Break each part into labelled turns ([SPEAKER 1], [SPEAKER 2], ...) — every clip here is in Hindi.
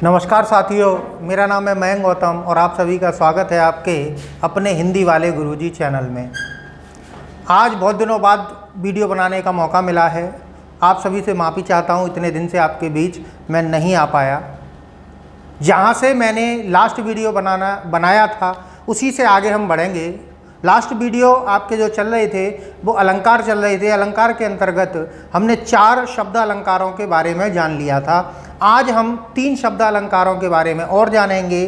[SPEAKER 1] नमस्कार साथियों, मेरा नाम है मयंक गौतम और आप सभी का स्वागत है आपके अपने हिंदी वाले गुरुजी चैनल में। आज बहुत दिनों बाद वीडियो बनाने का मौका मिला है। आप सभी से माफ़ी चाहता हूँ, इतने दिन से आपके बीच मैं नहीं आ पाया। जहाँ से मैंने लास्ट वीडियो बनाया था उसी से आगे हम बढ़ेंगे। लास्ट वीडियो आपके जो चल रहे थे वो अलंकार चल रहे थे। अलंकार के अंतर्गत हमने 4 शब्द अलंकारों के बारे में जान लिया था। आज हम 3 शब्द अलंकारों के बारे में और जानेंगे।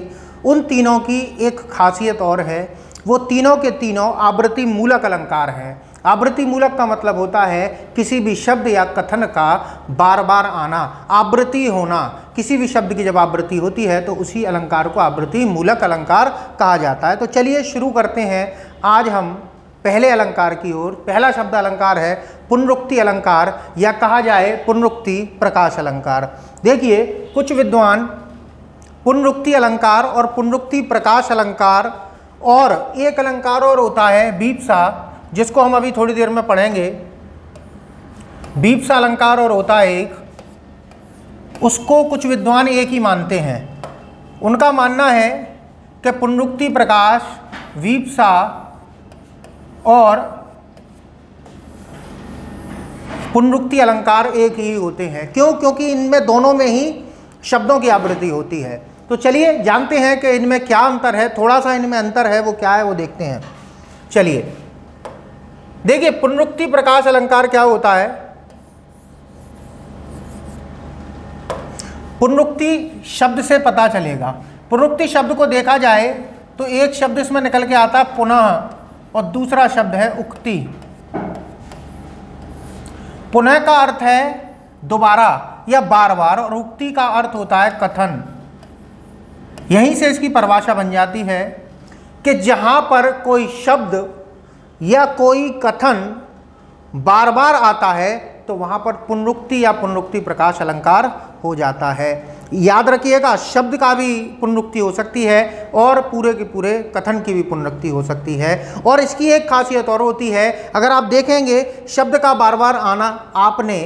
[SPEAKER 1] उन तीनों की एक खासियत और है, वो तीनों के तीनों आवृत्ति मूलक अलंकार हैं। आवृत्ति मूलक का मतलब होता है किसी भी शब्द या कथन का बार बार आना, आवृत्ति होना। किसी भी शब्द की जब आवृत्ति होती है तो उसी अलंकार को आवृत्ति मूलक अलंकार कहा जाता है। तो चलिए शुरू करते हैं। आज हम पहले अलंकार की ओर। पहला शब्द अलंकार है पुनरुक्ति अलंकार, या कहा जाए पुनरुक्ति प्रकाश अलंकार। देखिए, कुछ विद्वान पुनरुक्ति अलंकार और पुनरुक्ति प्रकाश अलंकार और एक अलंकार और होता है बीप्सा, जिसको हम अभी थोड़ी देर में पढ़ेंगे। बीप्सा अलंकार और होता है एक, उसको कुछ विद्वान एक ही मानते हैं। उनका मानना है कि पुनरुक्ति प्रकाश, वीप्सा और पुनरुक्ति अलंकार एक ही होते हैं। क्यों? क्योंकि इनमें दोनों में ही शब्दों की आवृत्ति होती है। तो चलिए जानते हैं कि इनमें क्या अंतर है। थोड़ा सा इनमें अंतर है, वो क्या है वो देखते हैं। चलिए देखिए, पुनरुक्ति प्रकाश अलंकार क्या होता है। पुनरुक्ति शब्द से पता चलेगा। पुनरुक्ति शब्द को देखा जाए तो एक शब्द इसमें निकल के आता है पुनः, और दूसरा शब्द है उक्ति। पुनः का अर्थ है दोबारा या बार बार, और उक्ति का अर्थ होता है कथन। यहीं से इसकी परिभाषा बन जाती है कि जहां पर कोई शब्द या कोई कथन बार बार आता है तो वहां पर पुनरुक्ति या पुनरुक्ति प्रकाश अलंकार हो जाता है। याद रखिएगा, शब्द का भी पुनरुक्ति हो सकती है और पूरे के पूरे कथन की भी पुनरुक्ति हो सकती है। और इसकी एक खासियत और होती है, अगर आप देखेंगे शब्द का बार बार आना आपने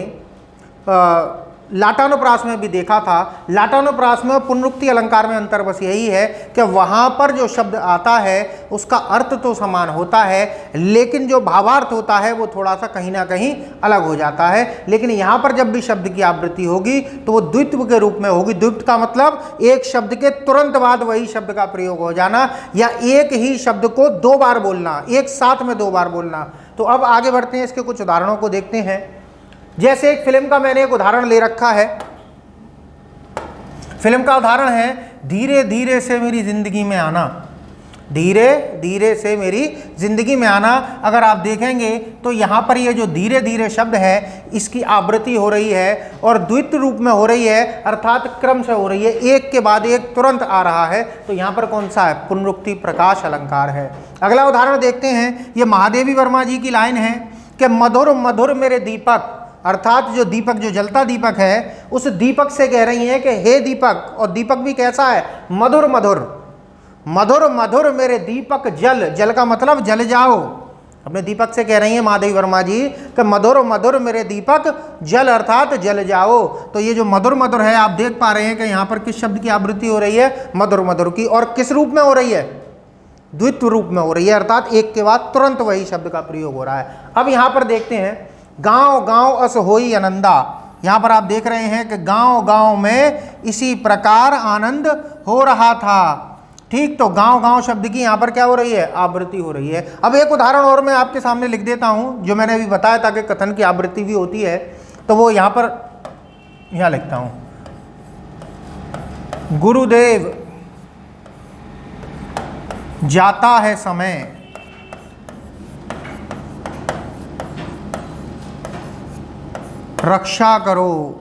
[SPEAKER 1] लाटानुप्रास में भी देखा था। लाटानुप्रास में पुनरुक्ति अलंकार में अंतर बस यही है कि वहाँ पर जो शब्द आता है उसका अर्थ तो समान होता है, लेकिन जो भावार्थ होता है वो थोड़ा सा कहीं ना कहीं अलग हो जाता है। लेकिन यहाँ पर जब भी शब्द की आवृत्ति होगी तो वो द्वित्व के रूप में होगी। द्वित्व का मतलब एक शब्द के तुरंत बाद वही शब्द का प्रयोग हो जाना, या एक ही शब्द को 2 बार बोलना, एक साथ में 2 बार बोलना। तो अब आगे बढ़ते हैं, इसके कुछ उदाहरणों को देखते हैं। जैसे एक फिल्म का मैंने एक उदाहरण ले रखा है। फिल्म का उदाहरण है धीरे धीरे से मेरी जिंदगी में आना। धीरे धीरे से मेरी जिंदगी में आना। अगर आप देखेंगे तो यहाँ पर ये जो धीरे धीरे शब्द है इसकी आवृत्ति हो रही है और द्वित्व रूप में हो रही है, अर्थात क्रम से हो रही है, एक के बाद एक तुरंत आ रहा है। तो यहाँ पर कौन सा है? पुनरुक्ति प्रकाश अलंकार है। अगला उदाहरण देखते हैं। ये महादेवी वर्मा जी की लाइन है कि मधुर मधुर मेरे दीपक, अर्थात जो दीपक, जो जलता दीपक है, उस दीपक से कह रही हैं कि हे दीपक। और दीपक भी कैसा है? मधुर मधुर। मधुर मधुर मेरे दीपक जल, जल का मतलब जल जाओ। अपने दीपक से कह रही हैं महादेवी वर्मा जी कि मधुर मधुर मेरे दीपक जल, अर्थात जल जाओ। तो ये जो मधुर मधुर है, आप देख पा रहे हैं कि यहाँ पर किस शब्द की आवृत्ति हो रही है? मधुर मधुर की। और किस रूप में हो रही है? द्वित्व रूप में हो रही है, अर्थात एक के बाद तुरंत वही शब्द का प्रयोग हो रहा है। अब यहाँ पर देखते हैं, गांव गांव अस होई आनंदा। यहाँ पर आप देख रहे हैं कि गांव गांव में इसी प्रकार आनंद हो रहा था। ठीक, तो गांव गांव शब्द की यहाँ पर क्या हो रही है? आवृत्ति हो रही है। अब एक उदाहरण और मैं आपके सामने लिख देता हूँ, जो मैंने अभी बताया था कि कथन की आवृत्ति भी होती है, तो वो यहाँ पर यहाँ लिखता हूँ। गुरुदेव जाता है समय, रक्षा करो,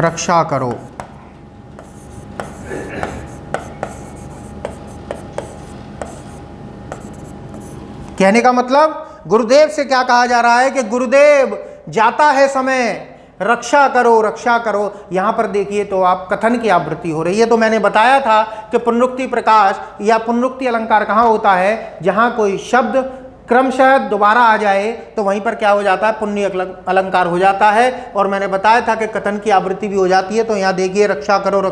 [SPEAKER 1] रक्षा करो। कहने का मतलब गुरुदेव से क्या कहा जा रहा है कि गुरुदेव जाता है समय, रक्षा करो, रक्षा करो। यहां पर देखिए तो आप कथन की आवृत्ति हो रही है। तो मैंने बताया था कि पुनरुक्ति प्रकाश या पुनरुक्ति अलंकार कहाँ होता है? जहां कोई शब्द क्रमशः दोबारा आ जाए तो वहीं पर क्या हो जाता है, पुण्य अलंकार हो जाता है। और मैंने बताया था कि कथन की आवृत्ति भी हो जाती है। तो यहाँ देखिए रक्षा करो,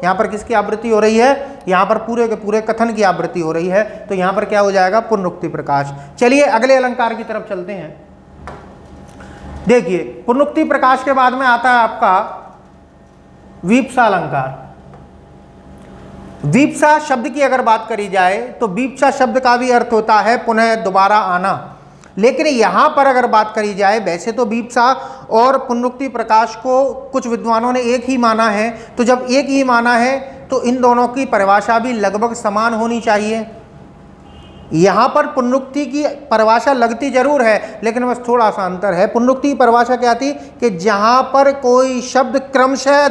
[SPEAKER 1] यहाँ पर किसकी आवृत्ति हो रही है, यहाँ पर पूरे के पूरे कथन की आवृत्ति हो रही है। तो यहाँ पर क्या हो जाएगा, पुनरुक्ति प्रकाश। चलिए अगले अलंकार की तरफ चलते हैं। देखिए पुनरुक्ति प्रकाश के बाद में आता है आपका वीप्सा अलंकार। वीप्सा शब्द की अगर बात करी जाए तो वीप्सा शब्द का भी अर्थ होता है पुनः दोबारा आना, लेकिन यहां पर अगर बात करी जाए, वैसे तो वीप्सा और पुनरुक्ति प्रकाश को कुछ विद्वानों ने एक ही माना है। तो जब एक ही माना है तो इन दोनों की परिभाषा भी लगभग समान होनी चाहिए। यहां पर पुनरुक्ति की परिभाषा लगती जरूर है, लेकिन बस थोड़ा सा अंतर है। पुनरुक्ति की परिभाषा क्या थी कि जहां पर कोई शब्द क्रमशः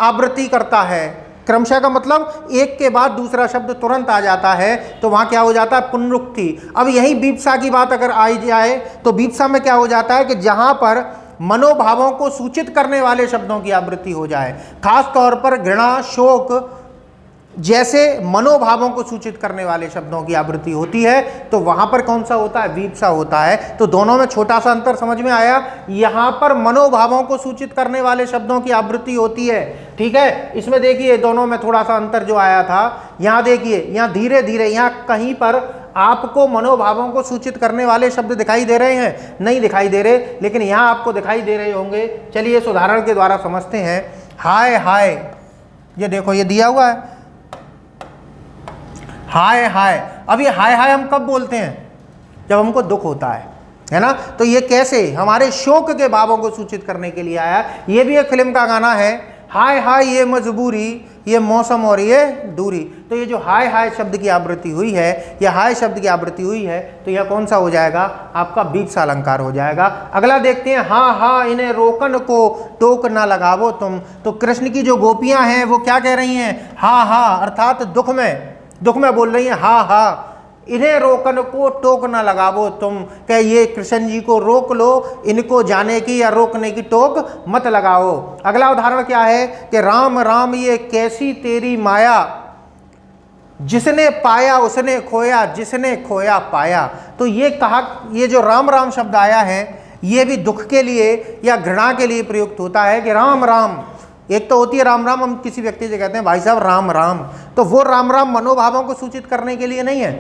[SPEAKER 1] आवृत्ति करता है, क्रमशः का मतलब एक के बाद दूसरा शब्द तुरंत आ जाता है, तो वहां क्या हो जाता है, पुनरुक्ति। अब यही वीप्सा की बात अगर आई जाए तो वीप्सा में क्या हो जाता है कि जहां पर मनोभावों को सूचित करने वाले शब्दों की आवृत्ति हो जाए, खास तौर पर घृणा, शोक जैसे मनोभावों को सूचित करने वाले शब्दों की आवृत्ति होती है, तो वहां पर कौन सा होता है, वीप्सा होता है। तो दोनों में छोटा सा अंतर समझ में आया। यहां पर मनोभावों को सूचित करने वाले शब्दों की आवृत्ति होती है, ठीक है। इसमें देखिए दोनों में थोड़ा सा अंतर जो आया था, यहां देखिए, यहां धीरे धीरे यहाँ कहीं पर आपको मनोभावों को सूचित करने वाले शब्द दिखाई दे रहे हैं, नहीं दिखाई दे रहे, लेकिन यहाँ आपको दिखाई दे रहे होंगे। चलिए इस उदाहरण के द्वारा समझते हैं। हाय हाय, ये देखो ये दिया हुआ है हाय हाय। अब ये हाय हाय हम कब बोलते हैं, जब हमको दुख होता है ना। तो ये कैसे हमारे शोक के भावों को सूचित करने के लिए आया। ये भी एक फिल्म का गाना है, हाय हाय ये मजबूरी, ये मौसम और ये दूरी। तो ये जो हाय हाय शब्द की आवृत्ति हुई है, या हाय शब्द की आवृत्ति हुई है, तो यह कौन सा हो जाएगा, आपका वीप्सा अलंकार हो जाएगा। अगला देखते हैं, हाँ हाँ इन्हें रोकन को टोक ना लगावो तुम। तो कृष्ण की जो गोपियां हैं वो क्या कह रही हैं, हाँ हाँ, अर्थात दुख में बोल रही हैं, हाँ हाँ इन्हें रोकन को टोक ना लगावो तुम। क्या ये कृष्ण जी को रोक लो, इनको जाने की या रोकने की टोक मत लगाओ। अगला उदाहरण क्या है कि राम राम ये कैसी तेरी माया, जिसने पाया उसने खोया, जिसने खोया पाया। तो ये कहा, ये जो राम राम शब्द आया है, ये भी दुख के लिए या घृणा के लिए प्रयुक्त होता है कि राम राम। एक तो होती है राम राम, हम किसी व्यक्ति से कहते हैं भाई साहब राम राम, तो वो राम राम मनोभावों को सूचित करने के लिए नहीं है,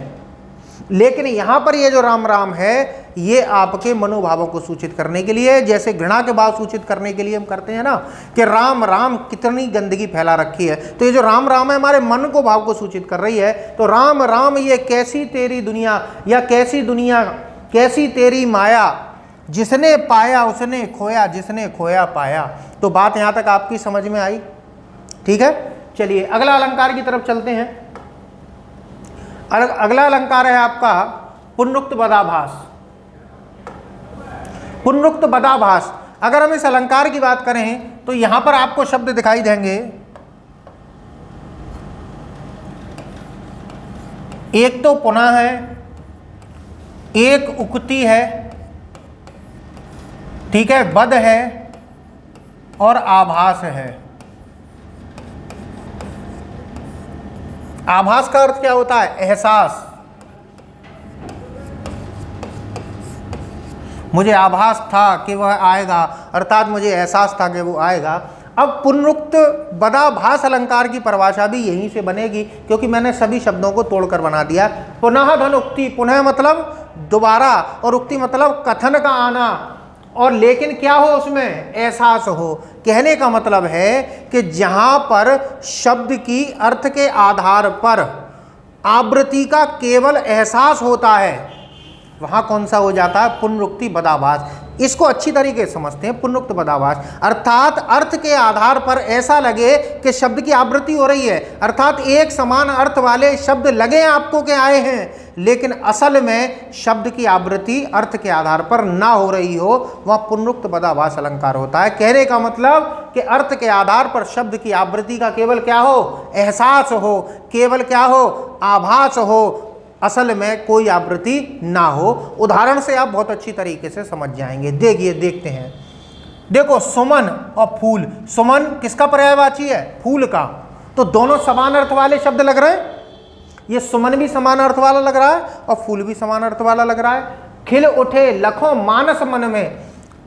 [SPEAKER 1] लेकिन यहां पर ये जो राम राम है ये आपके मनोभावों को सूचित करने के लिए, जैसे घृणा के भाव सूचित करने के लिए हम करते हैं ना कि राम राम कितनी गंदगी फैला रखी है। तो ये जो राम राम है हमारे मन को भाव को सूचित कर रही है। तो राम राम ये कैसी तेरी दुनिया, या कैसी दुनिया कैसी तेरी माया, जिसने पाया उसने खोया, जिसने खोया पाया। तो बात यहां तक आपकी समझ में आई, ठीक है। चलिए अगला अलंकार की तरफ चलते हैं। अगला अलंकार है आपका पुनरुक्त बदाभास। पुनरुक्त बदाभास, अगर हम इस अलंकार की बात करें तो यहां पर आपको शब्द दिखाई देंगे, एक तो पुनः है, एक उक्ति है, ठीक है, बद है और आभास है। आभास का अर्थ क्या होता है, एहसास। मुझे आभास था कि वह आएगा, अर्थात मुझे एहसास था कि वो आएगा। अब पुनरुक्त बदाभास अलंकार की परिभाषा भी यहीं से बनेगी, क्योंकि मैंने सभी शब्दों को तोड़कर बना दिया। पुनः धन उक्ति, पुनः मतलब दोबारा, और उक्ति मतलब कथन का आना, और लेकिन क्या हो उसमें, एहसास हो। कहने का मतलब है कि जहां पर शब्द की अर्थ के आधार पर आवृत्ति का केवल एहसास होता है, वहां कौन सा हो जाता है, पुनरुक्ति बदाभास। इसको अच्छी तरीके से समझते हैं। पुनरुक्त बदाभास अर्थात अर्थ के आधार पर ऐसा लगे कि शब्द की आवृत्ति हो रही है, अर्थात एक समान अर्थ वाले शब्द लगे आपको के आए हैं, लेकिन असल में शब्द की आवृत्ति अर्थ के आधार पर ना हो रही हो, वह पुनरुक्त बदाभास अलंकार होता है। कहने का मतलब कि अर्थ के आधार पर शब्द की आवृत्ति का केवल क्या हो, एहसास हो, केवल क्या हो, आभास हो, असल में कोई आवृत्ति ना हो। उदाहरण से आप बहुत अच्छी तरीके से समझ जाएंगे। देखिए देखते हैं, देखो सुमन और फूल। सुमन किसका पर्यायवाची है, फूल का। तो दोनों समान अर्थ वाले शब्द लग रहे हैं, ये सुमन भी समान अर्थ वाला लग रहा है और फूल भी समान अर्थ वाला लग रहा है। खिल उठे लखों मानस मन में,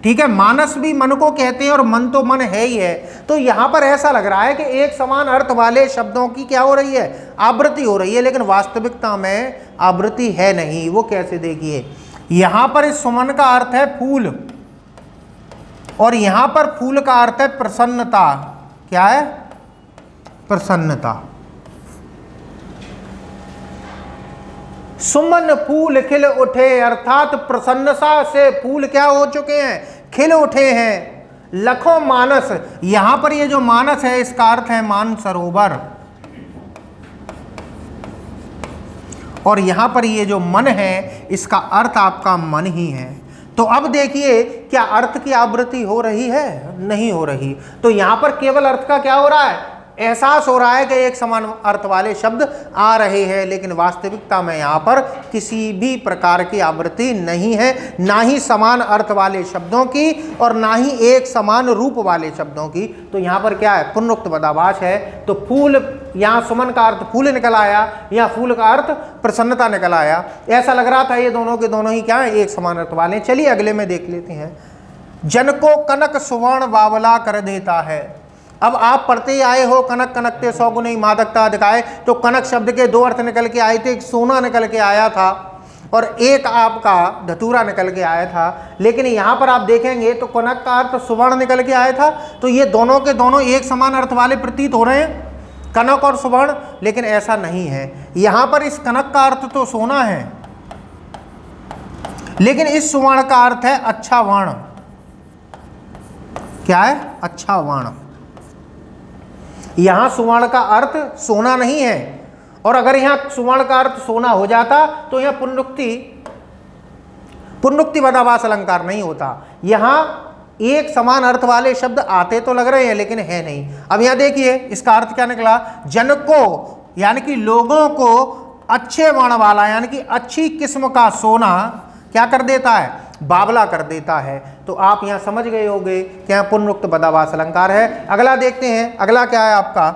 [SPEAKER 1] ठीक है, मानस भी मन को कहते हैं और मन तो मन है ही है। तो यहां पर ऐसा लग रहा है कि एक समान अर्थ वाले शब्दों की क्या हो रही है, आवृत्ति हो रही है, लेकिन वास्तविकता में आवृत्ति है नहीं। वो कैसे, देखिए यहां पर इस सुमन का अर्थ है फूल और यहां पर फूल का अर्थ है प्रसन्नता। क्या है, प्रसन्नता। सुमन फूल खिल उठे, अर्थात प्रसन्नता से फूल क्या हो चुके हैं, खिल उठे हैं। लखों मानस, यहां पर ये जो मानस है इसका अर्थ है मान सरोवर, और यहां पर ये जो मन है इसका अर्थ आपका मन ही है। तो अब देखिए क्या अर्थ की आवृत्ति हो रही है, नहीं हो रही। तो यहां पर केवल अर्थ का क्या हो रहा है, एहसास हो रहा है कि एक समान अर्थ वाले शब्द आ रहे हैं, लेकिन वास्तविकता में यहाँ पर किसी भी प्रकार की आवृत्ति नहीं है, ना ही समान अर्थ वाले शब्दों की और ना ही एक समान रूप वाले शब्दों की। तो यहाँ पर क्या है, पुनरुक्त पदाभास है। तो फूल, यहाँ सुमन का अर्थ फूल निकल आया, यहाँ फूल का अर्थ प्रसन्नता निकल आया। ऐसा लग रहा था ये दोनों के दोनों ही क्या है, एक समान अर्थ वाले। चलिए अगले में देख लेते हैं। जन को कनक सुवर्ण बावला कर देता है। अब आप पढ़ते ही आए हो, कनक कनकते सौ गुनी मादकता दिखाए, तो कनक शब्द के दो अर्थ निकल के आए थे, एक सोना निकल के आया था और एक आपका धतूरा निकल के आया था। लेकिन यहाँ पर आप देखेंगे तो कनक का अर्थ सुवर्ण निकल के आया था, तो ये दोनों के दोनों एक समान अर्थ वाले प्रतीत हो रहे हैं, कनक और सुवर्ण। लेकिन ऐसा नहीं है, यहाँ पर इस कनक का अर्थ तो सोना है, लेकिन इस सुवर्ण का अर्थ है अच्छा वर्ण। क्या है, अच्छा वर्ण। यहां सुवर्ण का अर्थ सोना नहीं है, और अगर यहां सुवर्ण का अर्थ सोना हो जाता तो यहां पुनरुक्ति पदाभास अलंकार नहीं होता। यहां एक समान अर्थ वाले शब्द आते तो लग रहे हैं लेकिन है नहीं। अब यहां देखिए इसका अर्थ क्या निकला, जन को यानी कि लोगों को अच्छे वर्ण वाला यानी कि अच्छी किस्म का सोना क्या कर देता है, बावला कर देता है। तो आप यहां समझ गए होंगे कि यहां पुनरुक्त पदाभास अलंकार है। अगला देखते हैं, अगला क्या है आपका,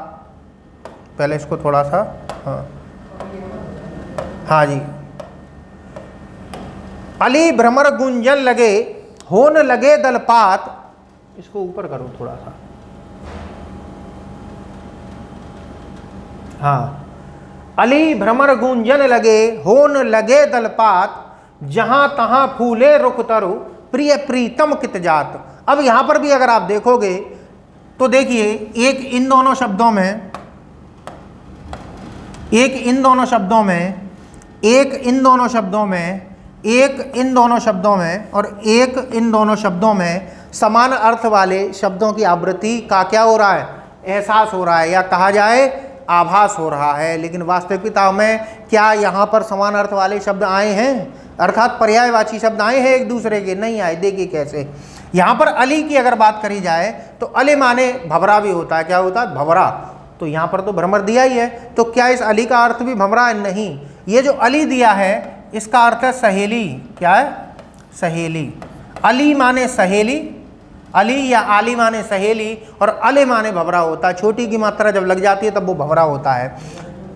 [SPEAKER 1] पहले इसको थोड़ा सा, हाँ जी। अली भ्रमर गुंजन लगे, होन लगे दलपात, इसको ऊपर करो थोड़ा सा, हाँ। अली भ्रमर गुंजन लगे, होन लगे दलपात, जहां तहां फूले रुख तरु, प्रिय प्रीतम कित जात। अब यहां पर भी अगर आप देखोगे तो देखिए एक इन दोनों शब्दों में, एक इन दोनों शब्दों में, एक इन दोनों शब्दों में, एक इन दोनों शब्दों में और एक इन दोनों शब्दों में समान अर्थ वाले शब्दों की आवृत्ति का क्या हो रहा है, एहसास हो रहा है, या कहा जाए आभास हो रहा है। लेकिन वास्तविकता में क्या यहाँ पर समान अर्थ वाले शब्द आए हैं, अर्थात पर्यायवाची शब्द आए हैं एक दूसरे के, नहीं आए। देखिए कैसे, यहाँ पर अली की अगर बात करी जाए तो अली माने भंवरा भी होता है, क्या होता है, भंवरा। तो यहाँ पर तो भ्रमर दिया ही है, तो क्या इस अली का अर्थ भी भंवरा है, नहीं। ये जो अली दिया है इसका अर्थ है सहेली। क्या है, सहेली। अली माने सहेली, अली या आली माने सहेली, और अले माने भंवरा होता है। छोटी की मात्रा जब लग जाती है तब वो भंवरा होता है।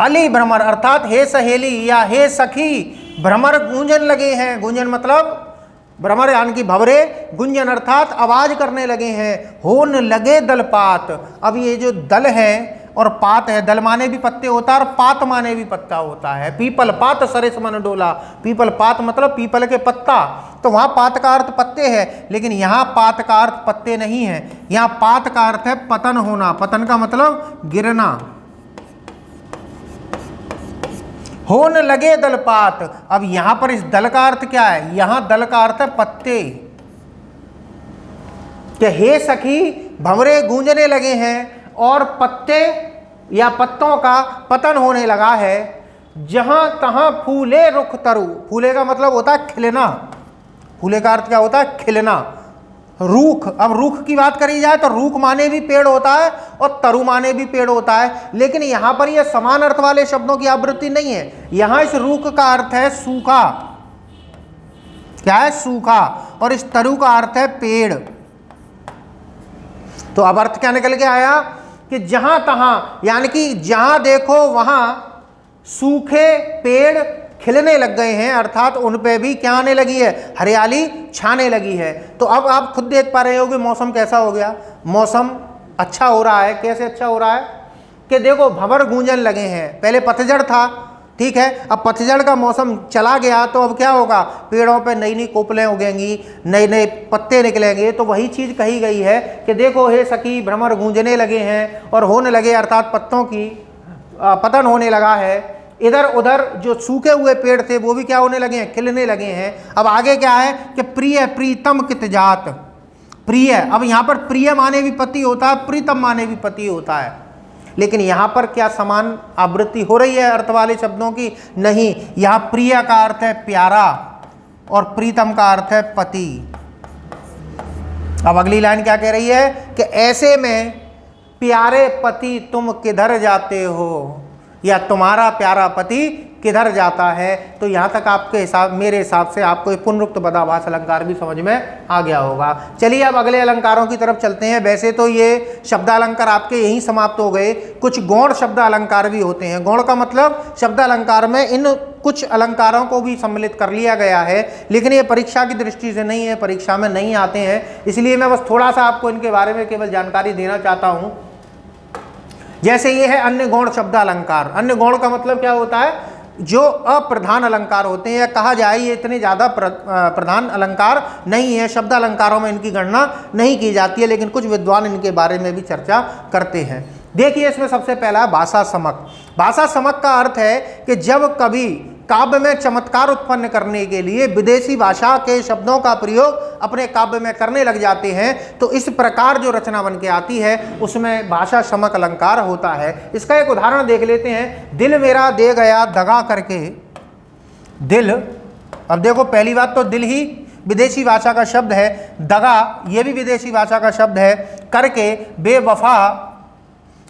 [SPEAKER 1] अली भ्रमर अर्थात हे सहेली या हे सखी, भ्रमर गूंजन लगे हैं। गूंजन मतलब भ्रमर यानी कि भंवरे, गुंजन अर्थात आवाज करने लगे हैं। होन लगे दलपात, अब ये जो दल है और पात है, दल माने भी पत्ते होता है और पात माने भी पत्ता होता है। पीपल पात सरिस मन डोला, पीपल पात मतलब पीपल के पत्ता, तो वहाँ पात का अर्थ पत्ते है, लेकिन यहाँ पात का अर्थ पत्ते नहीं है, यहाँ पात का अर्थ है पतन होना। पतन का मतलब गिरना। होन लगे दलपात, अब यहां पर इस दल का अर्थ क्या है, यहां दल का अर्थ है पत्ते। कि हे सखी भंवरे गूंजने लगे हैं और पत्ते या पत्तों का पतन होने लगा है। जहां तहां फूले रुख तरु, फूले का मतलब होता है खिलना, फूले का अर्थ क्या होता है, खिलना। रूख, अब रूख की बात करी जाए तो रूख माने भी पेड़ होता है और तरु माने भी पेड़ होता है, लेकिन यहां पर यह समान अर्थ वाले शब्दों की आवृत्ति नहीं है। यहां इस रूख का अर्थ है सूखा, क्या है, सूखा, और इस तरु का अर्थ है पेड़। तो अब अर्थ क्या निकल के आया कि जहां तहां यानी कि जहां देखो वहां सूखे पेड़ खिलने लग गए हैं, अर्थात उन पे भी क्या आने लगी है, हरियाली छाने लगी है। तो अब आप खुद देख पा रहे हो कि मौसम कैसा हो गया, मौसम अच्छा हो रहा है। कैसे अच्छा हो रहा है कि देखो भंवर गूंजन लगे हैं। पहले पतझड़ था, ठीक है, अब पतझड़ का मौसम चला गया तो अब क्या होगा, पेड़ों पे नई नई कोपलें उगेंगी, नए नए पत्ते निकलेंगे। तो वही चीज़ कही गई है कि देखो हे सखी भ्रमर गूंजने लगे हैं और होने लगे, अर्थात पत्तों की पतन होने लगा है। इधर उधर जो सूखे हुए पेड़ थे वो भी क्या होने लगे हैं, खिलने लगे हैं। अब आगे क्या है कि प्रिय प्रीतम कित जात, प्रिय, अब यहाँ पर प्रिय माने भी पति होता है, प्रीतम माने भी पति होता है, लेकिन यहाँ पर क्या समान आवृत्ति हो रही है अर्थ वाले शब्दों की? नहीं, यहाँ प्रिय का अर्थ है प्यारा और प्रीतम का अर्थ है पति। अब अगली लाइन क्या कह रही है कि ऐसे में प्यारे पति तुम किधर जाते हो, या तुम्हारा प्यारा पति किधर जाता है। तो यहाँ तक आपके हिसाब, मेरे हिसाब से आपको एक पुनरुक्त बदाभास अलंकार भी समझ में आ गया होगा। चलिए अब अगले अलंकारों की तरफ चलते हैं। वैसे तो ये शब्दालंकार आपके यहीं समाप्त हो गए, कुछ गौण शब्दालंकार भी होते हैं। गौण का मतलब शब्दालंकार में इन कुछ अलंकारों को भी सम्मिलित कर लिया गया है, लेकिन ये परीक्षा की दृष्टि से नहीं है, परीक्षा में नहीं आते हैं, इसलिए मैं बस थोड़ा सा आपको इनके बारे में केवल जानकारी देना चाहता हूँ। जैसे ये है अन्य गौण शब्दालंकार। अन्य गौण का मतलब क्या होता है, जो अप्रधान अलंकार होते हैं, या कहा जाए ये इतने ज़्यादा प्रधान अलंकार नहीं है, शब्द अलंकारों में इनकी गणना नहीं की जाती है, लेकिन कुछ विद्वान इनके बारे में भी चर्चा करते हैं। देखिए इसमें सबसे पहला है भाषा समक। भाषा समक का अर्थ है कि जब कभी काव्य में चमत्कार उत्पन्न करने के लिए विदेशी भाषा के शब्दों का प्रयोग अपने काव्य में करने लग जाते हैं, तो इस प्रकार जो रचना बन के आती है उसमें भाषा समक अलंकार होता है। इसका एक उदाहरण देख लेते हैं। दिल मेरा दे गया दगा करके, दिल, अब देखो पहली बात तो दिल ही विदेशी भाषा का शब्द है, दगा ये भी विदेशी भाषा का शब्द है, करके बेवफा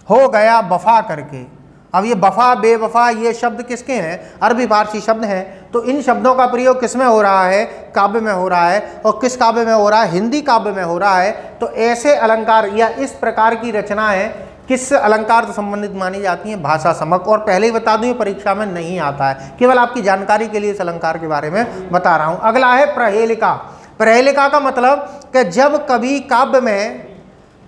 [SPEAKER 1] हो गया वफा करके। अब ये वफा बेवफा ये शब्द किसके हैं, अरबी फारसी शब्द हैं। तो इन शब्दों का प्रयोग किस में हो रहा है, काव्य में हो रहा है। और किस काव्य में हो रहा है, हिंदी काव्य में हो रहा है। तो ऐसे अलंकार या इस प्रकार की रचनाएं किस अलंकार से संबंधित मानी जाती हैं, भाषा समक। और पहले ही बता दूं ये परीक्षा में नहीं आता है, केवल आपकी जानकारी के लिए इस अलंकार के बारे में बता रहा हूं। अगला है प्रहेलिका। प्रहेलिका का मतलब कि जब कभी काव्य में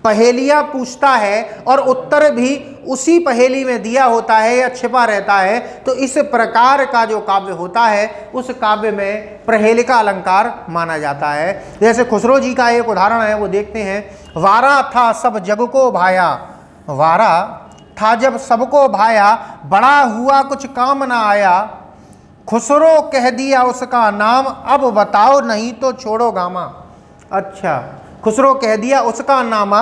[SPEAKER 1] पहेलियां पूछता है और उत्तर भी उसी पहेली में दिया होता है या छिपा रहता है, तो इस प्रकार का जो काव्य होता है उस काव्य में प्रहेलिका अलंकार माना जाता है। जैसे खुसरो जी का एक उदाहरण है, वो देखते हैं। वारा था सब जग को भाया, वारा था जब सबको भाया, बड़ा हुआ कुछ काम ना आया, खुसरो कह दिया उसका नाम, अब बताओ नहीं तो छोड़ो गामा। अच्छा, खुसरो कह दिया उसका नामा,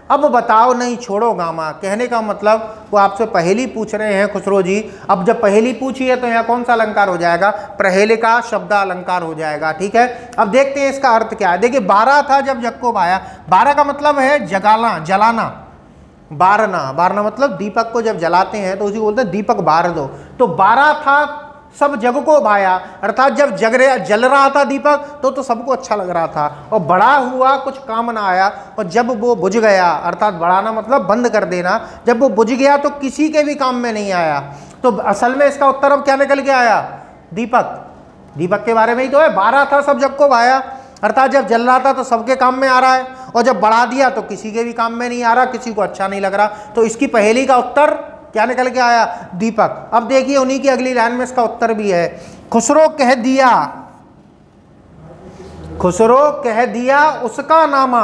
[SPEAKER 1] अब बताओ नहीं छोड़ो गामा। कहने का मतलब वो आपसे पहेली पूछ रहे हैं खुसरो जी। अब जब पहेली पूछी है तो यहाँ कौन सा अलंकार हो जाएगा, प्रहेलिका शब्द अलंकार हो जाएगा। ठीक है, अब देखते हैं इसका अर्थ क्या है। देखिए, बारह था जब जग को भाया, बारह का मतलब है जगाना, जलाना। बारना, बारना मतलब दीपक को जब जलाते हैं तो उसी को बोलते हैं दीपक बार दो। तो बारह था सब जग को भाया, अर्थात जब जल रहा था दीपक तो सबको अच्छा लग रहा था। और बड़ा हुआ कुछ काम ना आया, और जब वो बुझ गया, अर्थात बढ़ाना मतलब बंद कर देना, जब वो बुझ गया तो किसी के भी काम में नहीं आया। तो असल में इसका उत्तर अब क्या निकल के आया, दीपक। दीपक के बारे में ही तो है, 12 था सब जग को भाया, अर्थात जब जल रहा था तो सबके काम में आ रहा है, और जब बढ़ा दिया तो किसी के भी काम में नहीं आ रहा, किसी को अच्छा नहीं लग रहा। तो इसकी पहेली का उत्तर क्या निकल के आया, दीपक। अब देखिए उन्हीं की अगली लाइन में इसका उत्तर भी है। खुसरो कह दिया, खुसरो कह दिया उसका नामा।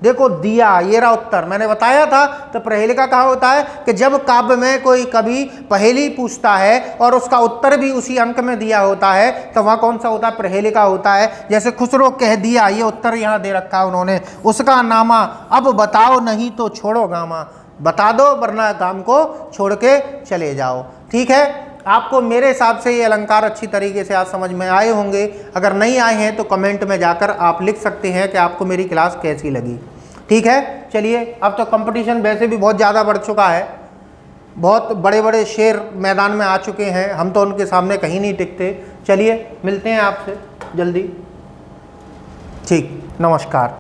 [SPEAKER 1] देखो दिया, ये रहा उत्तर। मैंने बताया था तो प्रहेलिका कहा होता है कि जब काव्य में कोई कभी पहेली पूछता है और उसका उत्तर भी उसी अंक में दिया होता है तो वहाँ कौन सा होता है, प्रहेलिका होता है। जैसे खुसरो कह दिया, ये उत्तर यहाँ दे रखा है उन्होंने, उसका नामा, अब बताओ नहीं तो छोड़ो गामा। बता दो वरना काम को छोड़ के चले जाओ। ठीक है, आपको मेरे हिसाब से ये अलंकार अच्छी तरीके से आज समझ में आए होंगे। अगर नहीं आए हैं तो कमेंट में जाकर आप लिख सकते हैं कि आपको मेरी क्लास कैसी लगी। ठीक है, चलिए अब तो कंपटीशन वैसे भी बहुत ज़्यादा बढ़ चुका है, बहुत बड़े बड़े शेर मैदान में आ चुके हैं, हम तो उनके सामने कहीं नहीं टिकते। चलिए मिलते हैं आपसे जल्दी। ठीक, नमस्कार।